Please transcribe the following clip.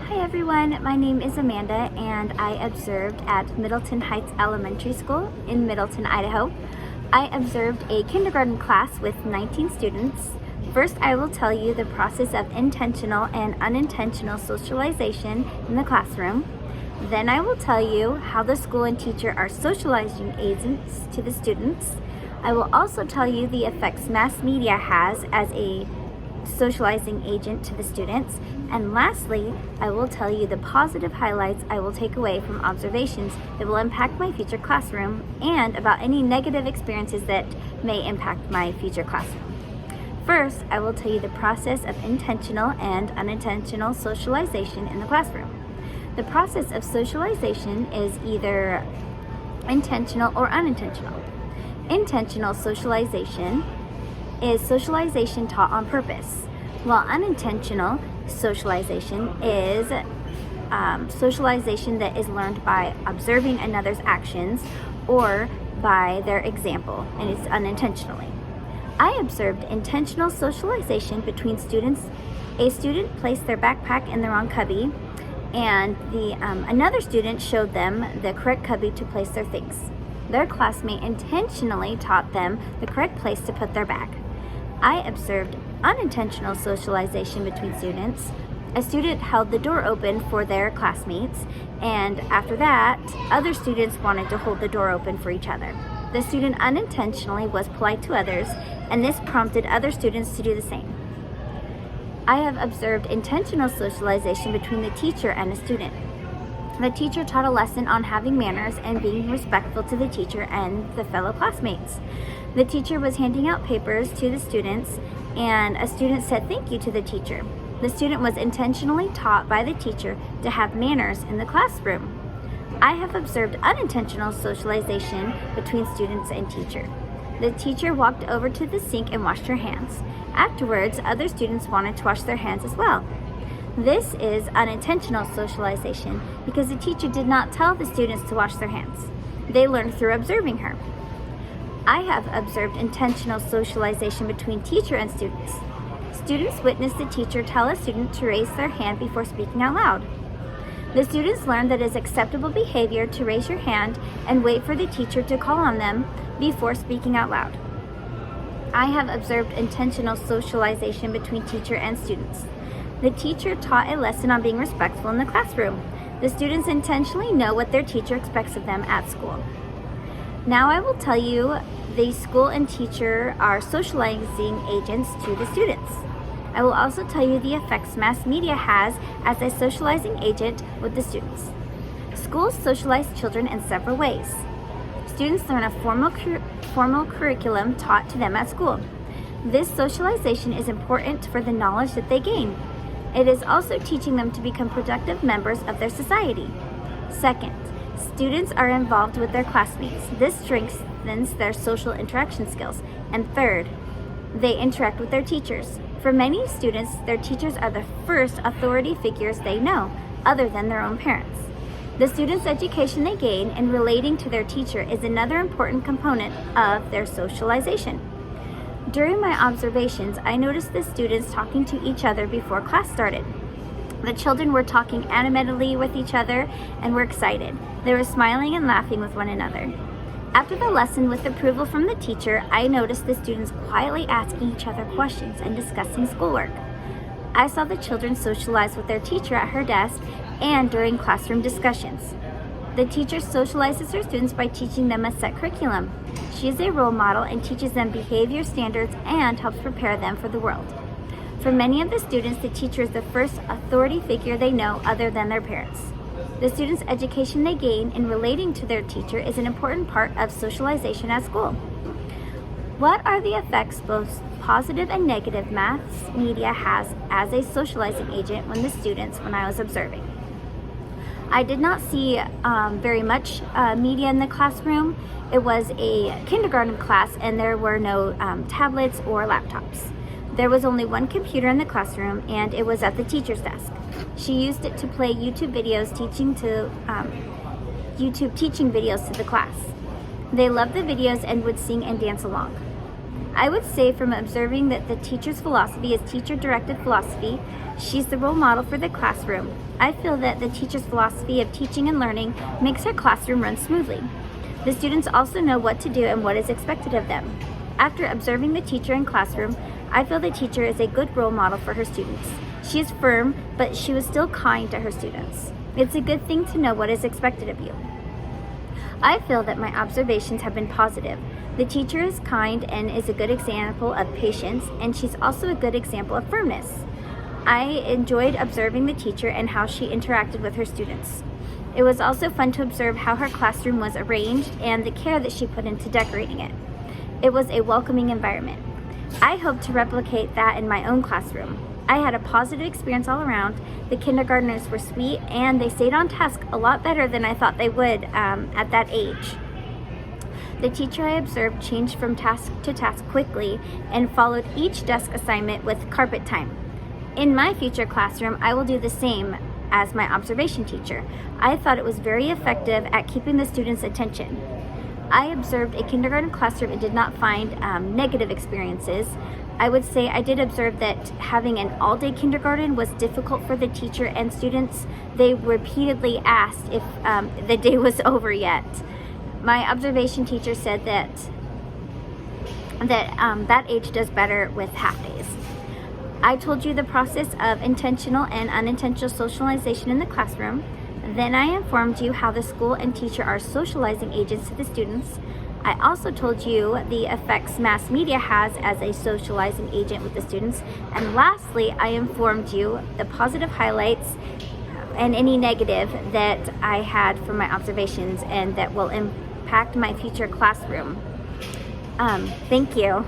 Hi everyone, my name is Amanda and I observed at Middleton Heights Elementary School in Middleton, Idaho. I observed a kindergarten class with 19 students. First, I will tell you the process of intentional and unintentional socialization in the classroom. Then I will tell you how the school and teacher are socializing agents to the students. I will also tell you the effects mass media has as a socializing agent to the students. And lastly, I will tell you the positive highlights I will take away from observations that will impact my future classroom and about any negative experiences that may impact my future classroom. First, I will tell you the process of intentional and unintentional socialization in the classroom. The process of socialization is either intentional or unintentional. Intentional socialization is socialization taught on purpose, while unintentional socialization is socialization that is learned by observing another's actions or by their example, and it's unintentionally. I observed intentional socialization between students. A student placed their backpack in the wrong cubby, and another student showed them the correct cubby to place their things. Their classmate intentionally taught them the correct place to put their bag. I observed unintentional socialization between students. A student held the door open for their classmates, and after that, other students wanted to hold the door open for each other. The student unintentionally was polite to others, and this prompted other students to do the same. I have observed intentional socialization between the teacher and a student. The teacher taught a lesson on having manners and being respectful to the teacher and the fellow classmates. The teacher was handing out papers to the students, and a student said thank you to the teacher. The student was intentionally taught by the teacher to have manners in the classroom. I have observed unintentional socialization between students and teacher. The teacher walked over to the sink and washed her hands. Afterwards, other students wanted to wash their hands as well. This is unintentional socialization because the teacher did not tell the students to wash their hands. They learned through observing her. I have observed intentional socialization between teacher and students. Students witnessed the teacher tell a student to raise their hand before speaking out loud. The students learned that it is acceptable behavior to raise your hand and wait for the teacher to call on them before speaking out loud. I have observed intentional socialization between teacher and students. The teacher taught a lesson on being respectful in the classroom. The students intentionally know what their teacher expects of them at school. Now I will tell you the school and teacher are socializing agents to the students. I will also tell you the effects mass media has as a socializing agent with the students. Schools socialize children in several ways. Students learn a formal curriculum taught to them at school. This socialization is important for the knowledge that they gain. It is also teaching them to become productive members of their society. Second, students are involved with their classmates. This strengthens their social interaction skills. And third, they interact with their teachers. For many students, their teachers are the first authority figures they know, other than their own parents. The students' education they gain in relating to their teacher is another important component of their socialization. During my observations, I noticed the students talking to each other before class started. The children were talking animatedly with each other and were excited. They were smiling and laughing with one another. After the lesson, with approval from the teacher, I noticed the students quietly asking each other questions and discussing schoolwork. I saw the children socialize with their teacher at her desk and during classroom discussions. The teacher socializes her students by teaching them a set curriculum. She is a role model and teaches them behavior standards and helps prepare them for the world. For many of the students, the teacher is the first authority figure they know other than their parents. The students' education they gain in relating to their teacher is an important part of socialization at school. What are the effects both positive and negative mass media has as a socializing agent when I was observing? I did not see very much media in the classroom. It was a kindergarten class and there were no tablets or laptops. There was only one computer in the classroom and it was at the teacher's desk. She used it to play YouTube videos teaching videos to the class. They loved the videos and would sing and dance along. I would say from observing that the teacher's philosophy is teacher-directed philosophy, she's the role model for the classroom. I feel that the teacher's philosophy of teaching and learning makes her classroom run smoothly. The students also know what to do and what is expected of them. After observing the teacher in classroom, I feel the teacher is a good role model for her students. She is firm, but she was still kind to her students. It's a good thing to know what is expected of you. I feel that my observations have been positive. The teacher is kind and is a good example of patience, and she's also a good example of firmness. I enjoyed observing the teacher and how she interacted with her students. It was also fun to observe how her classroom was arranged and the care that she put into decorating it. It was a welcoming environment. I hope to replicate that in my own classroom. I had a positive experience all around. The kindergartners were sweet and they stayed on task a lot better than I thought they would at that age. The teacher I observed changed from task to task quickly and followed each desk assignment with carpet time. In my future classroom, I will do the same as my observation teacher. I thought it was very effective at keeping the students' attention. I observed a kindergarten classroom and did not find negative experiences. I would say I did observe that having an all-day kindergarten was difficult for the teacher and students. They repeatedly asked if the day was over yet. My observation teacher said that age does better with half days. I told you the process of intentional and unintentional socialization in the classroom. Then I informed you how the school and teacher are socializing agents to the students. I also told you the effects mass media has as a socializing agent with the students. And lastly, I informed you the positive highlights and any negative that I had from my observations and that will impact my future classroom. Thank you.